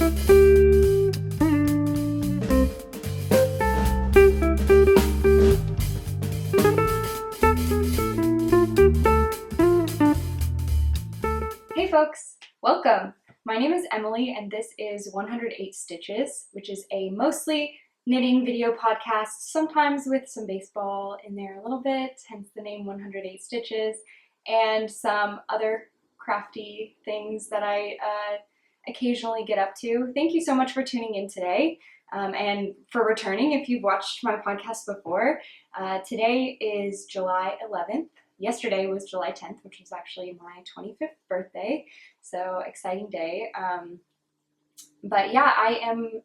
Hey folks, welcome! My name is Emily and this is 108 Stitches, which is a mostly knitting video podcast, sometimes with some baseball in there a little bit, hence the name 108 Stitches, and some other crafty things that I occasionally get up to. Thank you so much for tuning in today, and for returning if you've watched my podcast before. Today is July 11th. Yesterday was July 10th, which was actually my 25th birthday, so exciting day. But yeah, I am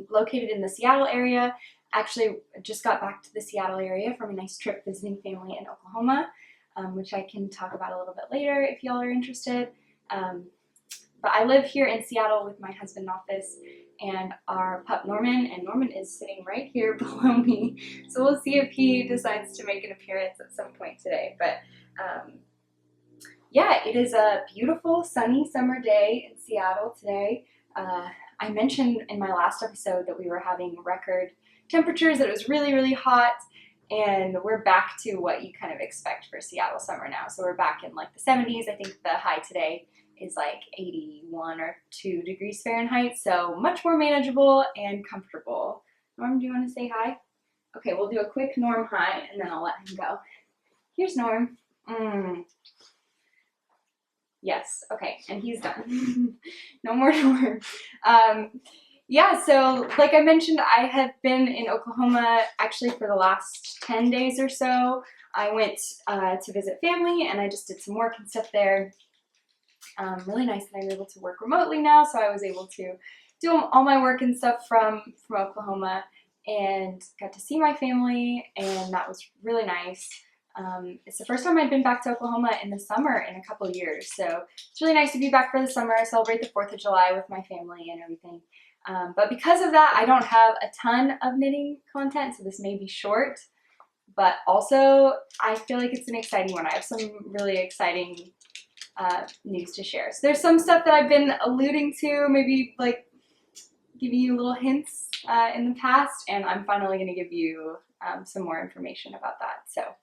located in the Seattle area. Actually, just got back to the Seattle area from a nice trip visiting family in Oklahoma, which I can talk about a little bit later if y'all are interested. But I live here in Seattle with my husband in office and our pup Norman, and Norman is sitting right here below me, so we'll see if he decides to make an appearance at some point today. But yeah, it is a beautiful sunny summer day in Seattle today. I mentioned in my last episode that we were having record temperatures, that it was really, really hot, and we're back to what you kind of expect for Seattle summer now. So we're back in like the 70s. I think the high today is like 81 or 2 degrees Fahrenheit, so much more manageable and comfortable. Norm, do you want to say hi? Okay, we'll do a quick Norm hi, and then I'll let him go. Here's Norm. Yes, okay, and he's done. No more Norm. Yeah, so like I mentioned, I have been in Oklahoma actually for the last 10 days or so. I went to visit family, and I just did some work and stuff there. Really nice that I'm able to work remotely now, so I was able to do all my work and stuff from Oklahoma, and got to see my family, and that was really nice. It's the first time I'd been back to Oklahoma in the summer in a couple of years, so it's really nice to be back for the summer, celebrate the 4th of July with my family and everything. But because of that, I don't have a ton of knitting content, so this may be short, but also I feel like it's an exciting one. I have some really exciting news to share. So there's some stuff that I've been alluding to, maybe like giving you little hints in the past, and I'm finally going to give you some more information about that. So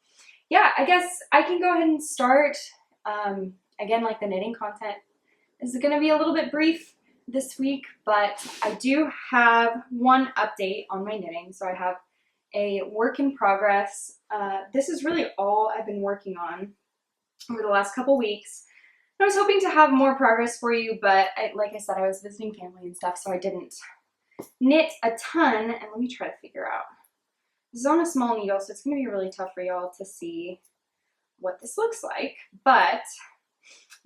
yeah, I guess I can go ahead and start. Again, like the knitting content is going to be a little bit brief this week, but I do have one update on my knitting. So I have a work in progress. This is really all I've been working on over the last couple weeks. I was hoping to have more progress for you, but like I said, I was visiting family and stuff, so I didn't knit a ton. And let me try to figure out. This is on a small needle, so it's going to be really tough for y'all to see what this looks like. But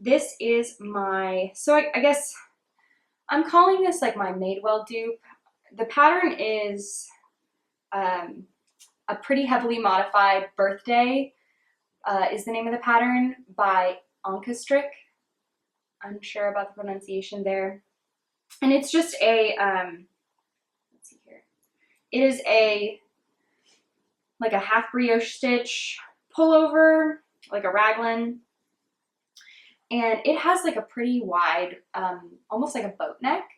this is my, so I guess I'm calling this like my Madewell Dupe. The pattern is a pretty heavily modified Birthday is the name of the pattern by ANKESTRiCK. Unsure about the pronunciation there. And it's just a, let's see here. It is like a half brioche stitch pullover, like a raglan. And it has like a pretty wide, almost like a boat neck.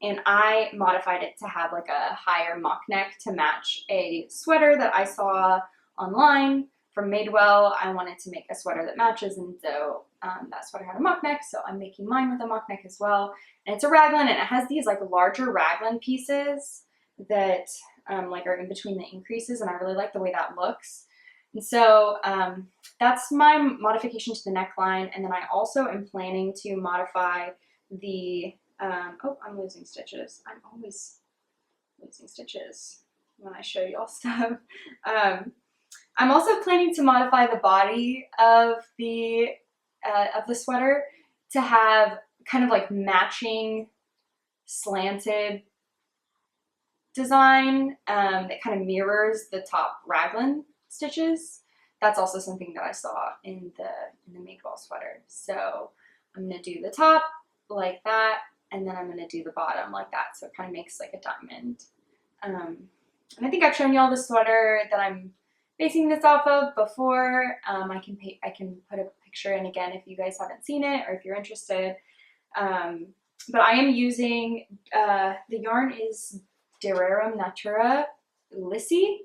And I modified it to have like a higher mock neck to match a sweater that I saw online from Madewell. I wanted to make a sweater that matches, and so that sweater had a mock neck, so I'm making mine with a mock neck as well. And it's a raglan, and it has these like larger raglan pieces that like are in between the increases, and I really like the way that looks. And so that's my modification to the neckline, and then I also am planning to modify the, oh, I'm losing stitches. I'm always losing stitches when I show y'all stuff. I'm also planning to modify the body of the sweater to have kind of like matching slanted design that kind of mirrors the top raglan stitches. That's also something that I saw in the Madewell sweater. So I'm gonna do the top like that, and then I'm gonna do the bottom like that, so it kind of makes like a diamond. And I think I've shown you all the sweater that I'm basing this off of before. I can put a picture in again if you guys haven't seen it or if you're interested. But I am using, the yarn is Rerum Natura Ulysse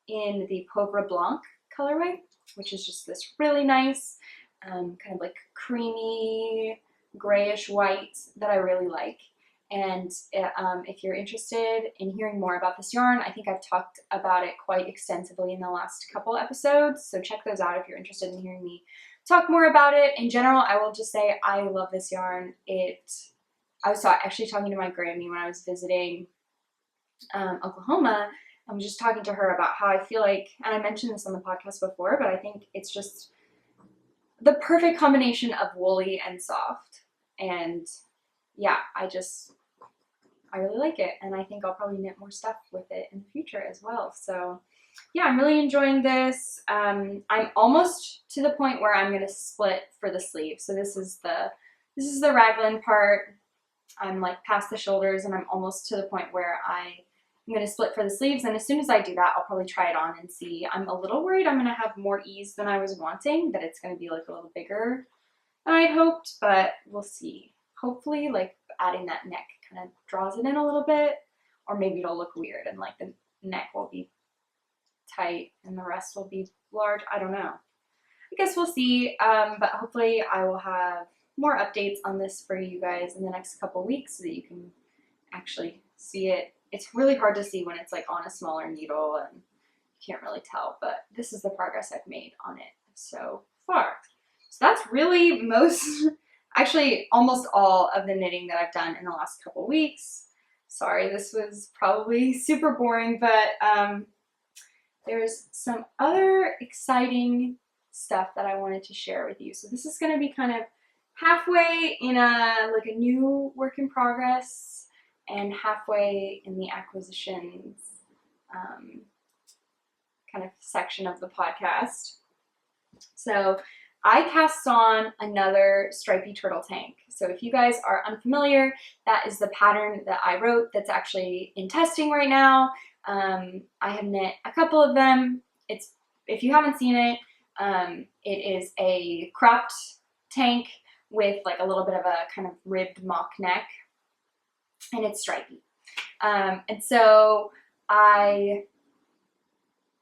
in the Poivre Blanc colorway, which is just this really nice, kind of like creamy, grayish white that I really like. And if you're interested in hearing more about this yarn, I think I've talked about it quite extensively in the last couple episodes, so check those out if you're interested in hearing me talk more about it. In general, I will just say I love this yarn. I was actually talking to my Grammy when I was visiting Oklahoma. I was just talking to her about how I feel like, and I mentioned this on the podcast before, but I think it's just the perfect combination of woolly and soft. And yeah, I really like it, and I think I'll probably knit more stuff with it in the future as well. So yeah, I'm really enjoying this. I'm almost to the point where I'm going to split for the sleeve. So this is the raglan part. I'm like past the shoulders, and I'm almost to the point where I'm going to split for the sleeves. And as soon as I do that, I'll probably try it on and see. I'm a little worried I'm going to have more ease than I was wanting, that it's going to be like a little bigger than I hoped, but we'll see. Hopefully, like adding that neck kind of draws it in a little bit, or maybe it'll look weird and like the neck will be tight and the rest will be large. I don't know. I guess we'll see, but hopefully I will have more updates on this for you guys in the next couple weeks so that you can actually see it. It's really hard to see when it's like on a smaller needle and you can't really tell, but this is the progress I've made on it so far. So that's really actually almost all of the knitting that I've done in the last couple weeks. Sorry, this was probably super boring, but there's some other exciting stuff that I wanted to share with you. So this is going to be kind of halfway in a new work in progress and halfway in the acquisitions kind of section of the podcast. So I cast on another stripy turtle tank. So if you guys are unfamiliar, that is the pattern that I wrote that's actually in testing right now. I have knit a couple of them. If you haven't seen it, it is a cropped tank with like a little bit of a kind of ribbed mock neck, and it's stripy. And so I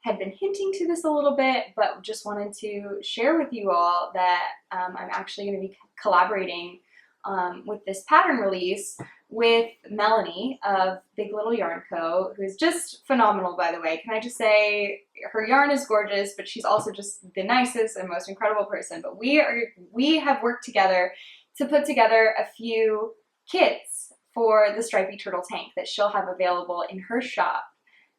had been hinting to this a little bit, but just wanted to share with you all that I'm actually going to be collaborating with this pattern release with Melanie of Big Little Yarn Co., who is just phenomenal, by the way. Can I just say, her yarn is gorgeous, but she's also just the nicest and most incredible person. But we have worked together to put together a few kits for the stripy turtle tank that she'll have available in her shop.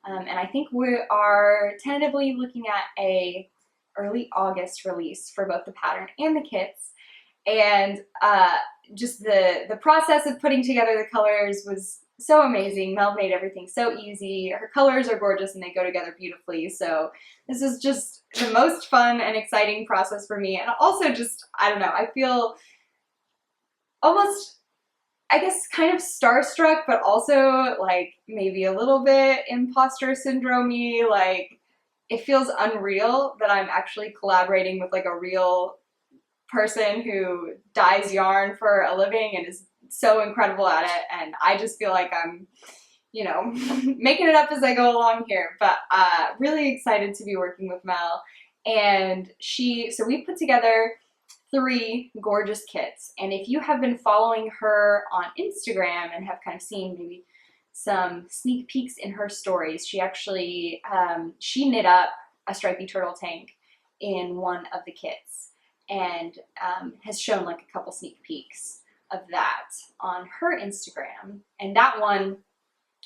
And I think we are tentatively looking at a early August release for both the pattern and the kits. And just the process of putting together the colors was so amazing. Mel made everything so easy. Her colors are gorgeous and they go together beautifully. So this is just the most fun and exciting process for me. And also just, I don't know, I feel almost, I guess, kind of starstruck, but also like maybe a little bit imposter syndrome-y. Like, it feels unreal that I'm actually collaborating with like a real person who dyes yarn for a living and is so incredible at it, and I just feel like I'm, you know, making it up as I go along here. But really excited to be working with Mel. And so we put together 3 gorgeous kits, and if you have been following her on Instagram and have kind of seen maybe some sneak peeks in her stories, she actually she knit up a stripy turtle tank in one of the kits, and has shown like a couple sneak peeks of that on her Instagram. And that one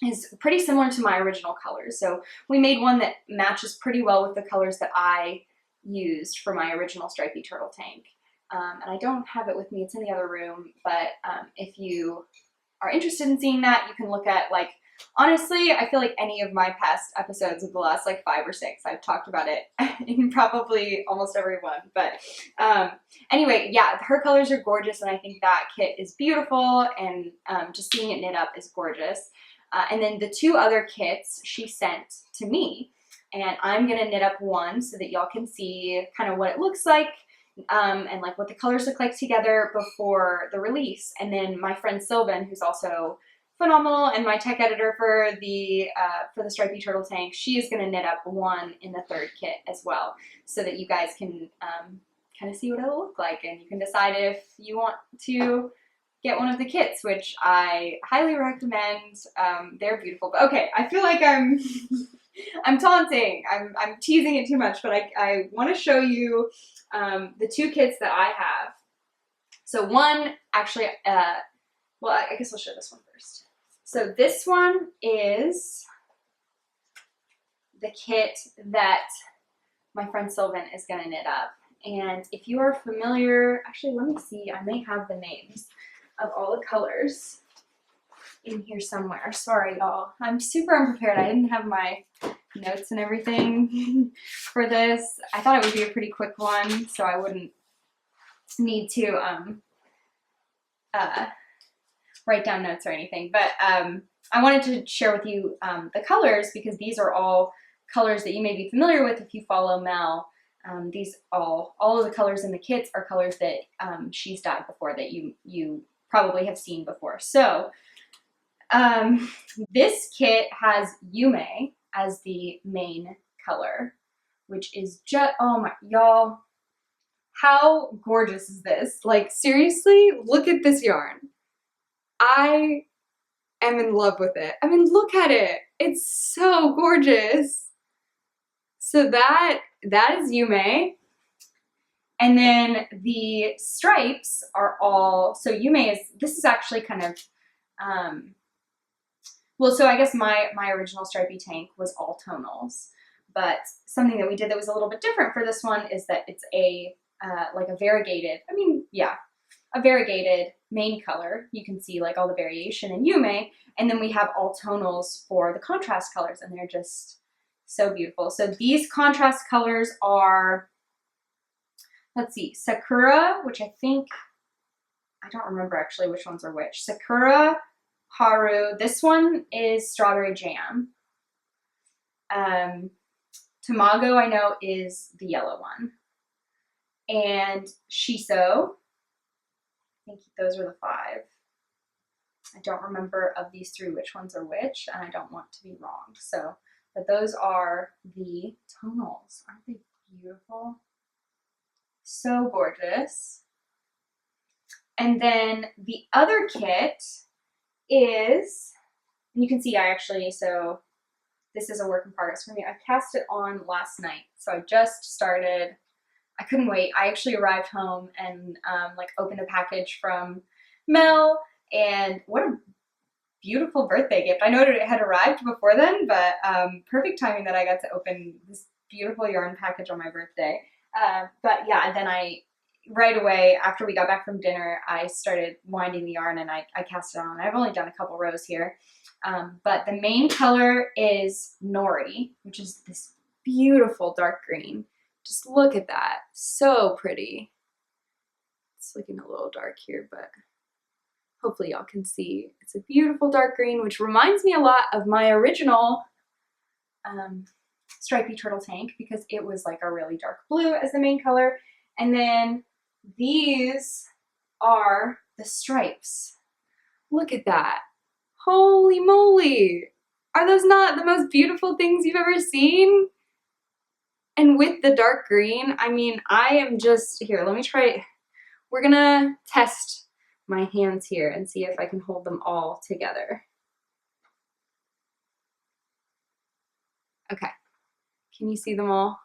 is pretty similar to my original colors. So we made one that matches pretty well with the colors that I used for my original stripy turtle tank. And I don't have it with me, it's in the other room, but if you are interested in seeing that, you can look at, like, honestly, I feel like any of my past episodes of the last like 5 or 6, I've talked about it in probably almost every one. But anyway, yeah, her colors are gorgeous, and I think that kit is beautiful, and just seeing it knit up is gorgeous. And then the 2 other kits she sent to me, and I'm gonna knit up one so that y'all can see kind of what it looks like and like what the colors look like together before the release. And then my friend Sylvan, who's also phenomenal and my tech editor for the Stripey Turtle Tank, she is going to knit up one in the third kit as well, so that you guys can kind of see what it'll look like, and you can decide if you want to get one of the kits, which I highly recommend. They're beautiful. But okay, I feel like I'm I'm taunting. I'm teasing it too much, but I want to show you the two kits that I have. So one actually, well, I guess I'll show this one first. So this one is the kit that my friend Sylvan is going to knit up. And if you are familiar, actually, let me see. I may have the names of all the colors in here somewhere. Sorry, y'all. I'm super unprepared. I didn't have my notes and everything for this. I thought it would be a pretty quick one, so I wouldn't need to write down notes or anything. But I wanted to share with you the colors, because these are all colors that you may be familiar with if you follow Mel. All of the colors in the kits are colors that she's dyed before, that you probably have seen before. So this kit has Yume as the main color, which is just, oh my, y'all, how gorgeous is this? Like, seriously, look at this yarn. I am in love with it. I mean, look at it. It's so gorgeous. So that is Yume. And then the stripes are all, so Yume is, this is actually kind of, well, so I guess my original Stripey tank was all tonals, but something that we did that was a little bit different for this one is that it's a, like a variegated, I mean, yeah, a variegated main color. You can see like all the variation in Yume, and then we have all tonals for the contrast colors, and they're just so beautiful. So these contrast colors are, let's see, Sakura, which I think, I don't remember actually which ones are which. Sakura, Haru, this one is Strawberry Jam. Tamago, I know, is the yellow one. And Shiso, I think those are the 5. I don't remember of these 3 which ones are which, and I don't want to be wrong. So, but those are the tonals. Aren't they beautiful? So gorgeous. And then the other kit is, and you can see I actually, so this is a work in progress for me. I cast it on last night. So I just started, I couldn't wait. I actually arrived home and like opened a package from Mel, and what a beautiful birthday gift. I know it had arrived before then, but perfect timing that I got to open this beautiful yarn package on my birthday. But yeah, then right away after we got back from dinner, I started winding the yarn and I cast it on. I've only done a couple rows here. But the main color is Nori, which is this beautiful dark green. Just look at that. So pretty. It's looking a little dark here, but hopefully y'all can see. It's a beautiful dark green, which reminds me a lot of my original Stripey Turtle Tank, because it was like a really dark blue as the main color. And then these are the stripes. Look at that. Holy moly. Are those not the most beautiful things you've ever seen? And with the dark green, I mean, I am just, here, let me try. We're gonna test my hands here and see if I can hold them all together. Okay, can you see them all?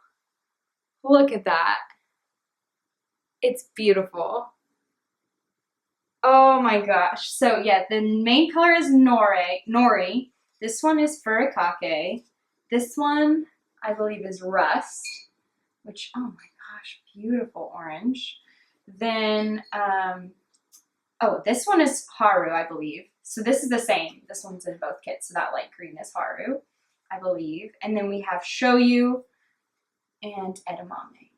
Look at that. It's beautiful. Oh my gosh. So yeah, the main color is Nori. This one is Furikake. This one, I believe, is Rust, which, oh my gosh, beautiful orange. Then, oh, this one is Haru, I believe. So this is the same. This one's in both kits. So that light green is Haru, I believe. And then we have Shoyu and Edamame.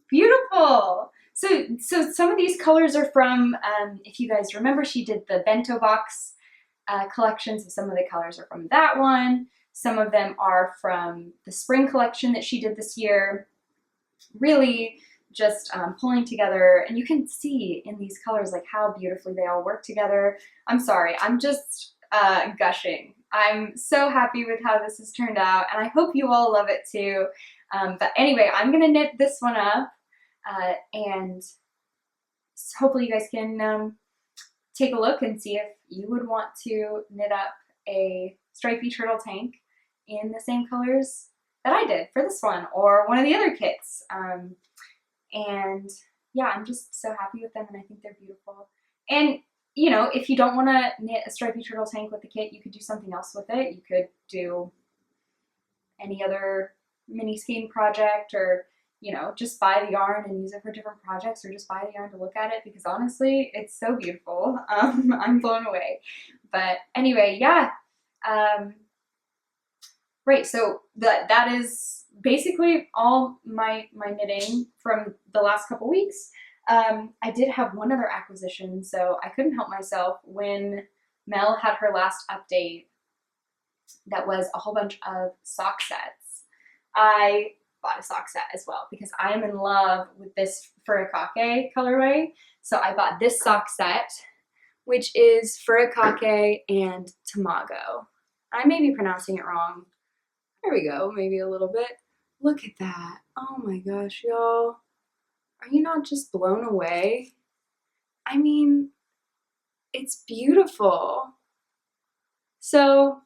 Beautiful. So some of these colors are from, if you guys remember, she did the bento box collection. So some of the colors are from that one. Some of them are from the spring collection that she did this year. Really just pulling together, and you can see in these colors like how beautifully they all work together. I'm sorry, I'm just gushing. I'm so happy with how this has turned out, and I hope you all love it too. But anyway, I'm gonna knit this one up, and hopefully you guys can take a look and see if you would want to knit up a stripy turtle tank in the same colors that I did for this one, or one of the other kits. And yeah, I'm just so happy with them, and I think they're beautiful. And you know, if you don't want to knit a stripy turtle tank with the kit, you could do something else with it. You could do any other mini skein project, or you know, just buy the yarn and use it for different projects, or just buy the yarn to look at it, because honestly, it's so beautiful. I'm blown away. But anyway, yeah. Right, so that is basically all my knitting from the last couple weeks. I did have one other acquisition, so I couldn't help myself when Mel had her last update. That was a whole bunch of sock sets. I bought a sock set as well because I am in love with this Furikake colorway. So I bought this sock set, which is Furikake and Tamago. I may be pronouncing it wrong. There we go, maybe a little bit. Look at that. Oh my gosh, y'all. Are you not just blown away? I mean, it's beautiful. So,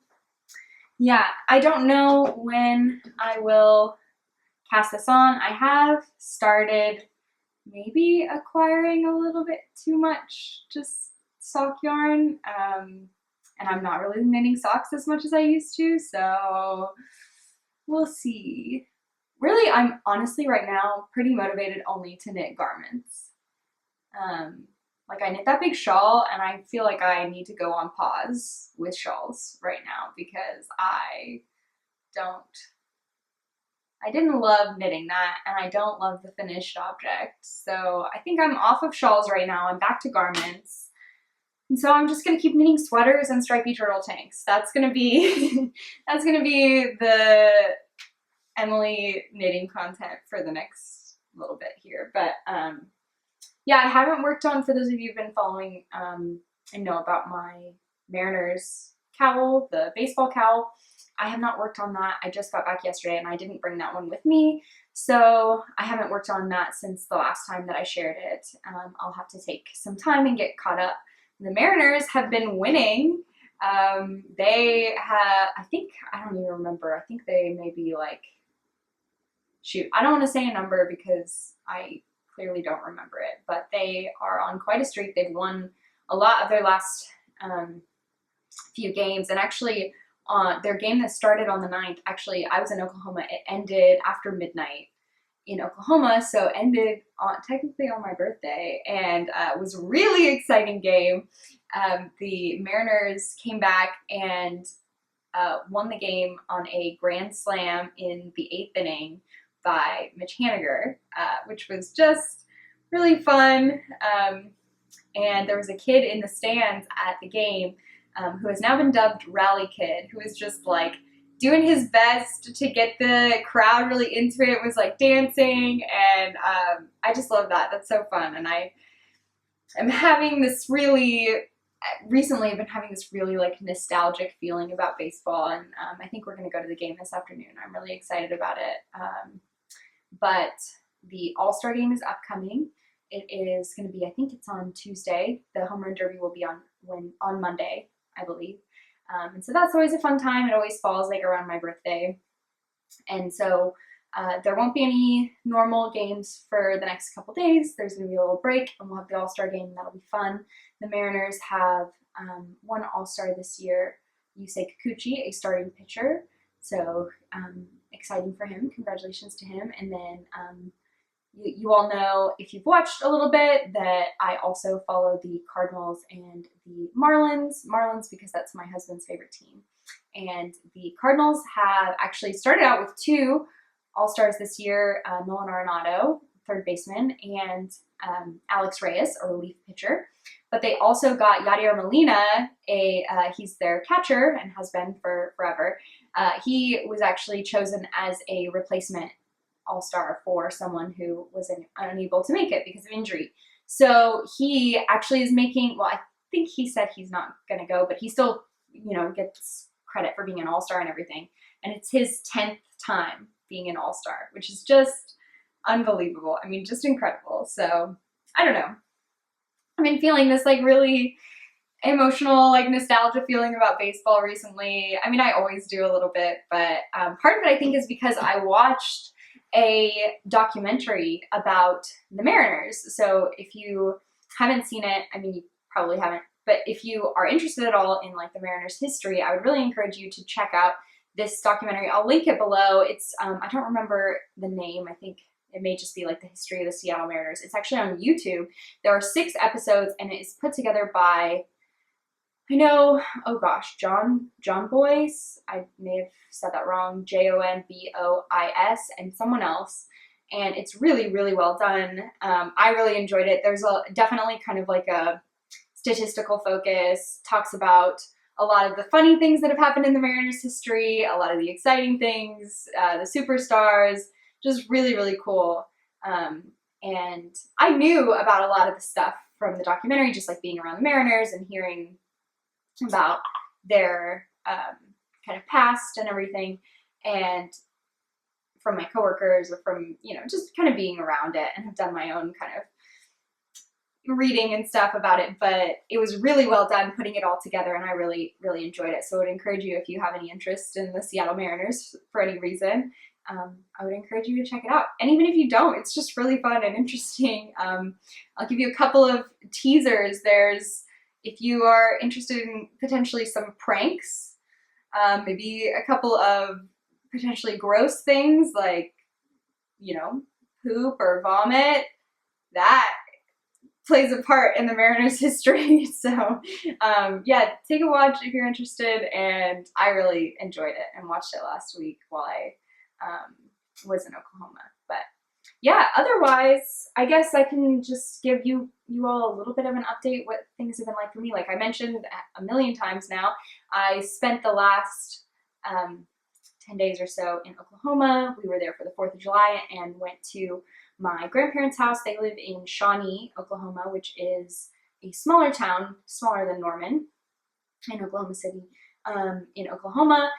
yeah, I don't know when I will cast this on. I have started maybe acquiring a little bit too much just sock yarn, and I'm not really knitting socks as much as I used to, so we'll see. Really, I'm honestly right now pretty motivated only to knit garments. Like I knit that big shawl, and I feel like I need to go on pause with shawls right now because I didn't love knitting that, and I don't love the finished object. So I think I'm off of shawls right now. I'm back to garments. And so I'm just gonna keep knitting sweaters and stripy turtle tanks. That's gonna be that's gonna be the Emily knitting content for the next little bit here. But yeah, I haven't worked on, for those of you who've been following and know about my Mariners cowl, the baseball cowl, I have not worked on that. I just got back yesterday and I didn't bring that one with me. So I haven't worked on that since the last time that I shared it. I'll have to take some time and get caught up. The Mariners have been winning. They have, I don't even remember. I think they may be like, shoot, I don't want to say a number because I clearly don't remember it, but they are on quite a streak. They've won a lot of their last few games, and actually their game that started on the 9th, actually I was in Oklahoma, it ended after midnight in Oklahoma, so it ended technically on my birthday, and it was a really exciting game. The Mariners came back and won the game on a grand slam in the 8th inning by Mitch Haniger, which was just really fun. And there was a kid in the stands at the game who has now been dubbed Rally Kid, who is just like doing his best to get the crowd really into it, was like dancing, and I just love that. That's so fun. And I am having this recently I've been having this really like nostalgic feeling about baseball, and I think we're going to go to the game this afternoon. I'm really excited about it. But the All-Star game is upcoming. It is going to be, I think it's on Tuesday. The Home Run Derby will be on Monday, I believe. And so that's always a fun time. It always falls like around my birthday. And so there won't be any normal games for the next couple days. There's going to be a little break, and we'll have the All-Star game, and that'll be fun. The Mariners have one All-Star this year, Yusei Kikuchi, a starting pitcher. So exciting for him. Congratulations to him. And then you all know, if you've watched a little bit, that I also follow the Cardinals and the Marlins. Marlins because that's my husband's favorite team. And the Cardinals have actually started out with 2 All-Stars this year, Nolan Arenado, third baseman, and Alex Reyes, a relief pitcher. But they also got Yadier Molina, he's their catcher and has been for forever. He was actually chosen as a replacement All-Star for someone who was unable to make it because of injury. So he actually is making, well, I think he said he's not going to go, but he still, you know, gets credit for being an All-Star and everything. And it's his 10th time being an All-Star, which is just unbelievable. I mean, just incredible. So I don't know. I've been feeling this like really emotional, like nostalgia feeling about baseball recently. I mean, I always do a little bit, but part of it I think is because I watched a documentary about the Mariners. So if you haven't seen it, I mean, you probably haven't, but if you are interested at all in like the Mariners history, I would really encourage you to check out this documentary. I'll link it below. It's, I don't remember the name. I think it may just be like the history of the Seattle Mariners. It's actually on YouTube. There are 6 episodes and it is put together by, I know, oh gosh, John Bois, I may have said that wrong, Jonbois, and someone else, and it's really, really well done. I really enjoyed it. There's definitely kind of like a statistical focus, talks about a lot of the funny things that have happened in the Mariners history, a lot of the exciting things, the superstars, just really, really cool. And I knew about a lot of the stuff from the documentary, just like being around the Mariners and hearing about their kind of past and everything, and from my coworkers or from, you know, just kind of being around it, and have done my own kind of reading and stuff about it. But it was really well done putting it all together, and I really, really enjoyed it. So I would encourage you, if you have any interest in the Seattle Mariners for any reason, I would encourage you to check it out. And even if you don't, it's just really fun and interesting. I'll give you a couple of teasers. There's, if you are interested in potentially some pranks, maybe a couple of potentially gross things like, you know, poop or vomit, that plays a part in the Mariners history. So yeah, take a watch if you're interested. And I really enjoyed it and watched it last week while I was in Oklahoma. But yeah, otherwise, I guess I can just give you all a little bit of an update what things have been like for me. Like I mentioned a million times now, I spent the last 10 days or so in Oklahoma. We were there for the 4th of July and went to my grandparents' house. They live in Shawnee, Oklahoma, which is a smaller town, smaller than Norman in Oklahoma City, in Oklahoma.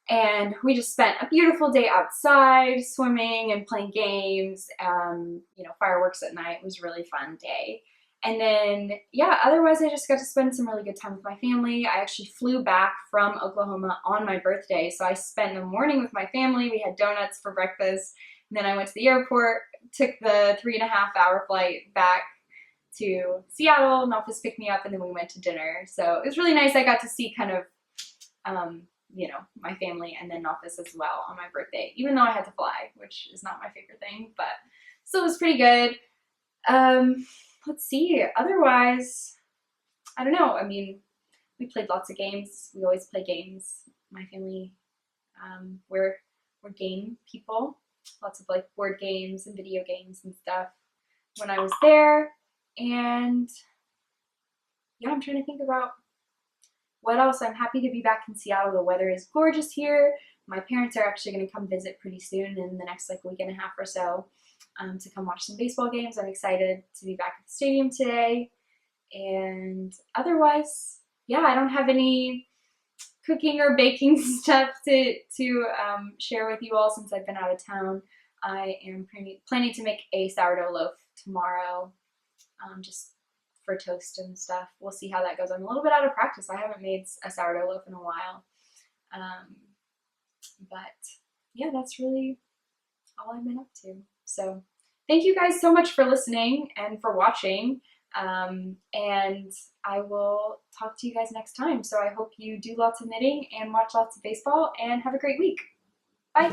And we just spent a beautiful day outside, swimming and playing games, you know, fireworks at night. It was a really fun day. And then, yeah, otherwise I just got to spend some really good time with my family. I actually flew back from Oklahoma on my birthday, so I spent the morning with my family. We had donuts for breakfast, and then I went to the airport, took the 3.5-hour flight back to Seattle. Nofus picked me up, and then we went to dinner. So it was really nice. I got to see kind of, you know, my family and then Nofus as well on my birthday, even though I had to fly, which is not my favorite thing, but still was pretty good. Let's see, otherwise, I don't know. I mean, we played lots of games. We always play games. My family, we're game people. Lots of like board games and video games and stuff when I was there. And yeah, I'm trying to think about what else. I'm happy to be back in Seattle. The weather is gorgeous here. My parents are actually going to come visit pretty soon in the next like week and a half or so, to come watch some baseball games. I'm excited to be back at the stadium today. And otherwise, yeah, I don't have any cooking or baking stuff to share with you all since I've been out of town. I am planning to make a sourdough loaf tomorrow, just for toast and stuff. We'll see how that goes. I'm a little bit out of practice. I haven't made a sourdough loaf in a while. But yeah, that's really all I've been up to. So thank you guys so much for listening and for watching. And I will talk to you guys next time. So I hope you do lots of knitting and watch lots of baseball and have a great week. Bye.